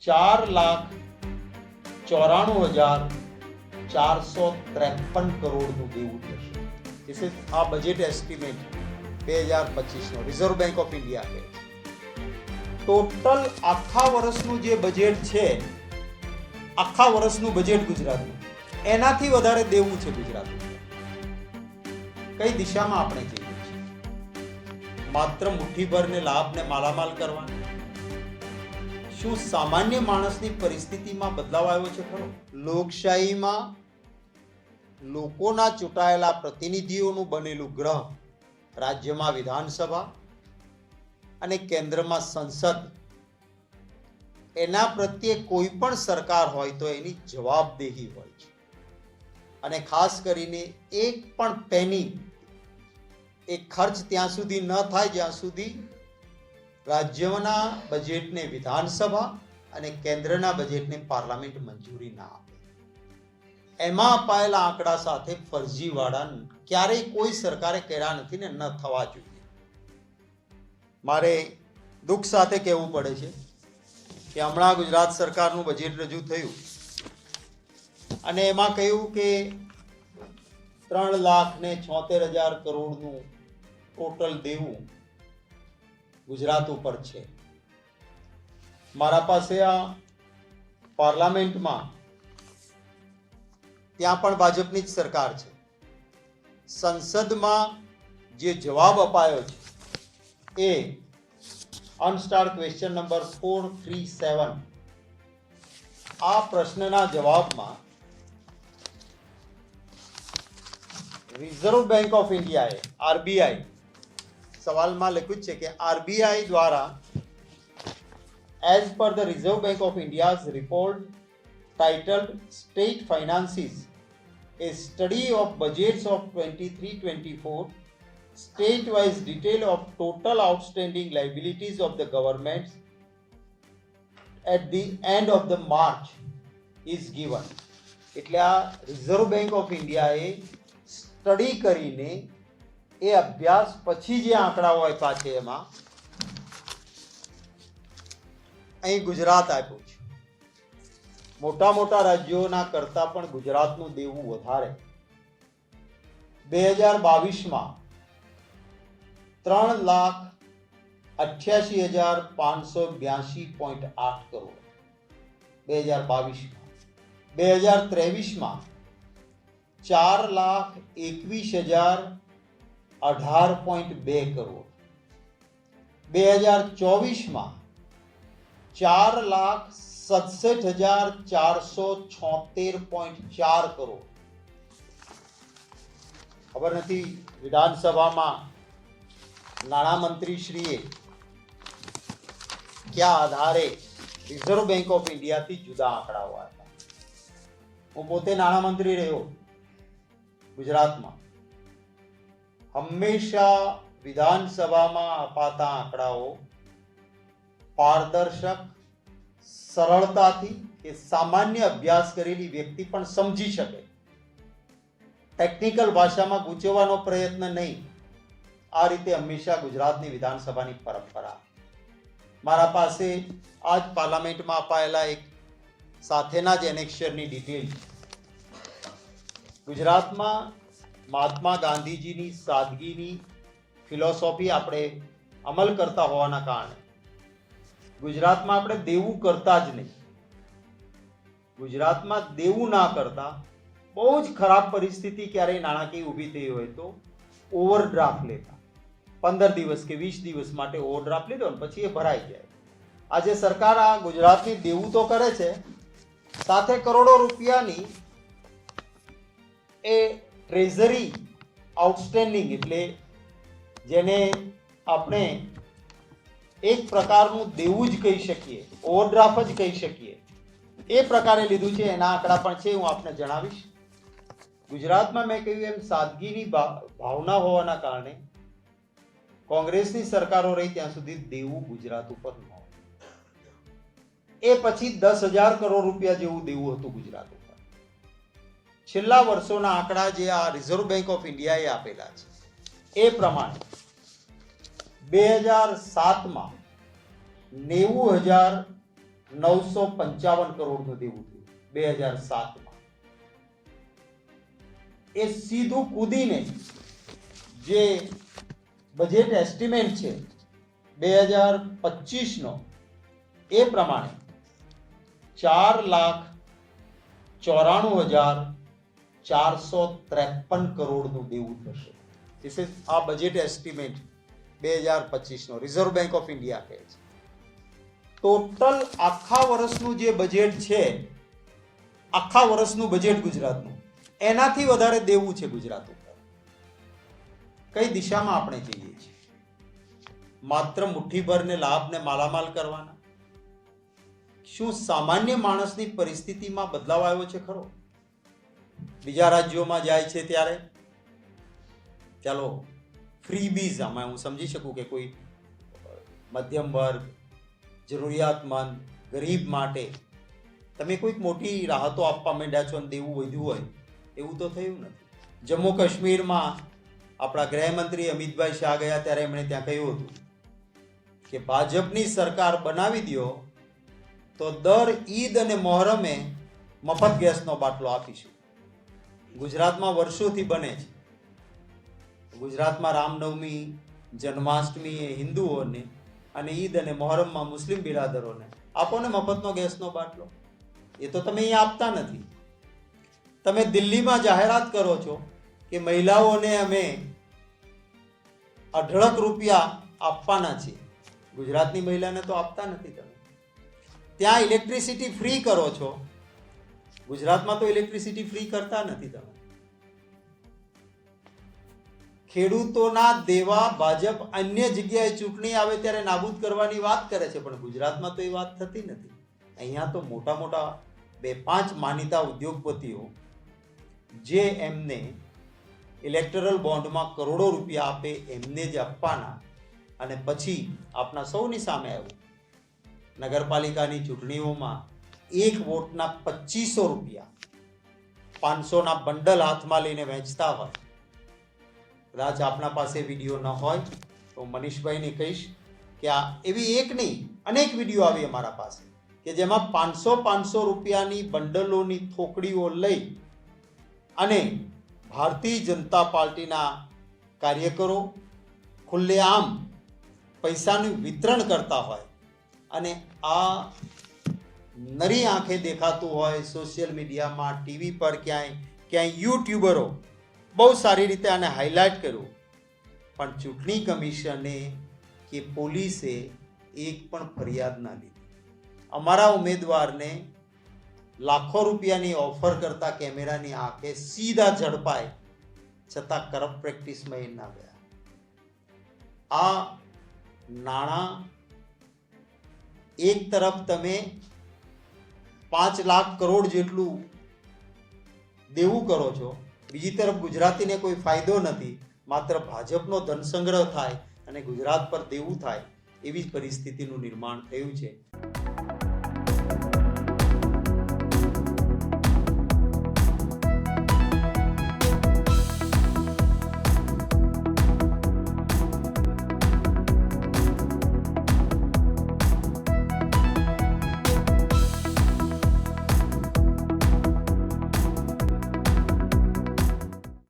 4,94,453 કરોડનું દેવું થશે. ધીસ ઇઝ આ બજેટ એસ્ટિમેટ 2025 નો રિઝર્વ બેંક ઓફ ઇન્ડિયા કહે છે. ટોટલ આખા વર્ષનું જે બજેટ છે, આખા વર્ષનું બજેટ ગુજરાતનું, એનાથી વધારે દેવું છે ગુજરાતનું. કઈ દિશામાં આપણે જઈએ છીએ? માત્ર મુઠ્ઠીભરને લાભને માલામાલ કરવા? શું સામાન્ય માણસની પરિસ્થિતિમાં બદલાવ આવ્યો છે ખરો? લોકશાહીમાં લોકોના ચૂંટાયેલા પ્રતિનિધિઓનું બનેલું ગ્રહ, રાજ્યમાં વિધાનસભા અને કેન્દ્રમાં સંસદ, એના પ્રત્યે કોઈ પણ સરકાર હોય તો એની જવાબદેહી હોય છે. અને ખાસ કરીને એક પણ પેની એ ખર્ચ ત્યાં સુધી ન થાય જ્યાં સુધી રાજ્યના બજેટને વિધાનસભા અને કેન્દ્રના બજેટને પાર્લામેન્ટ મંજૂરી ના આપે. એમાં અપાયેલા આંકડા સાથે ફરજીવાળા ક્યારેય કોઈ સરકારે કર્યા નથી ને ન થવા જોઈએ. મારે દુઃખ સાથે કહેવું પડે છે કે હમણાં ગુજરાત સરકારનું બજેટ રજૂ થયું અને એમાં કહ્યું કે 3,76,000 કરોડનું ટોટલ દેવું ગુજરાત ઉપર છે. મારા પાસે આ પાર્લામેન્ટમાં ત્યાં પણ ભાજપની જ સરકાર છે. સંસદમાં જે જવાબ અપાયો છે એ અનસ્ટાર ક્વેશ્ચન નંબર 437, આ પ્રશ્નના જવાબમાં રિઝર્વ બેંક ઓફ ઇન્ડિયાએ, આરબીઆઈ, સવાલમાં લખ્યું છે કે આરબીઆઈ દ્વારા as per the reserve bank of India's report titled State Finances, a study of budgets of 23-24, state-wise detail of total outstanding liabilities of the governments at the end of the March is given. એટલે આ reserve bank of ઇન્ડિયાએ study કરીને એ અભ્યાસ પછી જે આંકડાઓ આપ્યા છે એમાં અહીં ગુજરાત આપ્યું છે. મોટા મોટા રાજ્યોના કરતાં પણ ગુજરાતનું દેવું વધારે. 2022માં 3,88,582.8 કરોડ 2022માં. 2023માં 4,21,018.2 કરોડ. 2024માં 4,67,476.4 કરોડ. ખબર નથી વિધાનસભામાં નાણામંત્રીશ્રીએ કયા આધારે રિઝર્વ બેંક ઓફ ઇન્ડિયાથી જુદા આંકડાઓ આપ્યા. હું પોતે નાણામંત્રી રહ્યો ગુજરાતમાં. હંમેશા વિધાનસભામાં અપાતા આંકડાઓ પારદર્શક, સરળતાથી કે સામાન્ય અભ્યાસ કરેલી વ્યક્તિ પણ સમજી શકે, ટેકનિકલ ભાષામાં ગૂંચવવાનો પ્રયત્ન નહીં. આ રીતે હંમેશા ગુજરાતની વિધાનસભાની પરંપરા. મારા પાસે આજ પાર્લામેન્ટમાં અપાયેલા એક સાથેના જ એનેક્શરની ડિટેલ. ગુજરાતમાં મહાત્મા ગાંધીજીની સાદગીની ફિલોસોફી આપણે અમલ કરતા હોવાના કારણે ગુજરાતમાં આપણે દેવું કરતા જ નહીં. ગુજરાતમાં દેવું ના કરતા બહુ જ ખરાબ પરિસ્થિતિ ક્યારેય નાણાકીય ઊભી થઈ હોય તો ઓવરડ્રાફ્ટ લેતા. 15 દિવસ કે 20 દિવસ માટે ઓવરડ્રાફ્ટ લીધો ને પછી એ ભરાઈ જાય. આજે સરકાર આ ગુજરાતની દેવું તો કરે છે, સાથે કરોડો રૂપિયાની એ ટ્રેઝરી આઉટસ્ટેન્ડિંગ, એટલે જેને આપણે એક પ્રકારનું દેવું જ કહી શકીએ, ઓવરડ્રાફ્ટ જ કહી શકીએ, એ પ્રકારે લીધું છે. એના આંકડા પણ છે, હું આપને જણાવીશ. ગુજરાતમાં મેં કહ્યું એમ સાદગીની ભાવના હોવાના કારણે કોંગ્રેસની સરકારો રહી ત્યાં સુધી દેવું ગુજરાત ઉપર ન હોય. એ પછી 10,000 કરોડ રૂપિયા જેવું દેવું હતું ગુજરાત ઉપર. છેલ્લા વર્ષોના આંકડા જે આ રિઝર્વ બેંક ઓફ ઇન્ડિયાએ આપેલા છે એ પ્રમાણે 2007માં 90,000 955 કરોડનું દેવું થયું 2007માં. એ સીધું કૂદીને જે બજેટ એસ્ટિમેટ છે 2025નો એ પ્રમાણે 4,94,453 કરોડનું દેવું થશે. ધીસ ઇઝ આ બજેટ એસ્ટિમેટ 2025નો રિઝર્વ બેંક ઓફ ઇન્ડિયા કહે છે. ટોટલ આખા વર્ષનું જે બજેટ છે, આખા વર્ષનું બજેટ ગુજરાતનું, એનાથી વધારે દેવું છે ગુજરાત ઉપર. કઈ દિશામાં આપણે જઈએ છીએ? માત્ર મુઠ્ઠીભરને લાભને માલામાલ કરવાના? શું સામાન્ય માણસની પરિસ્થિતિમાં બદલાવ આવ્યો છે ખરો? બીજા રાજ્યોમાં જાય છે ત્યારે ચાલો ફ્રીબીઝ, આમાં હું સમજી શકું કે કોઈ મધ્યમ વર્ગ, જરૂરિયાતમંદ, ગરીબ માટે તમે કોઈક મોટી રાહતો આપવા માંડ્યા છો અને દેવું વધ્યું હોય, એવું તો થયું નથી. જમ્મુ કાશ્મીરમાં આપણા ગૃહમંત્રી અમિતભાઈ શાહ ગયા ત્યારે એમણે ત્યાં કહ્યું હતું કે ભાજપની સરકાર બનાવી દો તો દર ઈદ અને મોહરમે મફત ગેસનો બાટલો આપીશું. ગુજરાતમાં વર્ષોથી બને છે. ગુજરાતમાં રામનવમી, જન્માષ્ટમી એ હિન્દુઓને અને ઈદ અને મોહરમમાં મુસ્લિમ બિરાદરોને આપો ને મફતનો ગેસનો બાટલો. એ તો તમે અહીંયા આપતા નથી. તમે દિલ્હીમાં જાહેરાત કરો છો કે મહિલાઓને અમે અઢળક રૂપિયા આપવાના છીએ. ગુજરાતની મહિલાને તો આપતા નથી તમે. ત્યાં ઇલેક્ટ્રિસિટી ફ્રી કરો છો. ગુજરાતમાં તો ઇલેક્ટ્રિસિટી ફ્રી કરતા નથી તમે. ખેડૂતોના દેવા ભાજપ અન્ય જગ્યાએ ચૂંટણી આવે ત્યારે નાબૂદ કરવાની વાત કરે છે, પણ ગુજરાતમાં તો એ વાત થતી નથી. અહીંયા તો મોટા મોટા 2-5 માનીતા ઉદ્યોગપતિઓ જે એમને ઇલેક્ટરલ બોન્ડમાં કરોડો રૂપિયા આપે એમને જ આપવાના. અને પછી આપણા સૌની સામે આવ્યું, નગરપાલિકાની ચૂંટણીઓમાં 1 વોટના 2500 રૂપિયા 500ના બંડલ હાથમાં લઈને વહેંચતા હોય. કદાચ આપણા પાસે વિડીયો ન હોય તો મનીષભાઈને કહીશ કે આ એવી એક નહીં અનેક વિડીયો આવી અમારા પાસે કે જેમાં 500 રૂપિયાની બંડલોની થોકડીઓ લઈ અને ભારતીય જનતા પાર્ટીના કાર્યકરો ખુલ્લેઆમ પૈસાનું વિતરણ કરતા હોય. અને આ નરી આંખે દેખાતું હોય સોશિયલ મીડિયામાં, ટીવી પર, ક્યાંય યુટ્યુબરો બહુ સારી રીતે આને હાઇલાઇટ કર્યું, પણ ચૂંટણી કમિશને કે પોલીસે એક પણ ફરિયાદ ના લીધી. અમારા ઉમેદવારને લાખો રૂપિયાની ઓફર કરતા કેમેરાની આંખે સીધા ઝડપાય, છતાં કરપ્ટ પ્રેક્ટિસમાં એ ના ગયા. આ નાણાં એક તરફ તમે 5 લાખ કરોડ જેટલું દેવું કરો છો, બીજી તરફ ગુજરાતીને કોઈ ફાયદો નથી, માત્ર ભાજપનો ધન સંગ્રહ થાય અને ગુજરાત પર દેવું થાય, એવી જ પરિસ્થિતિનું નિર્માણ થયું છે.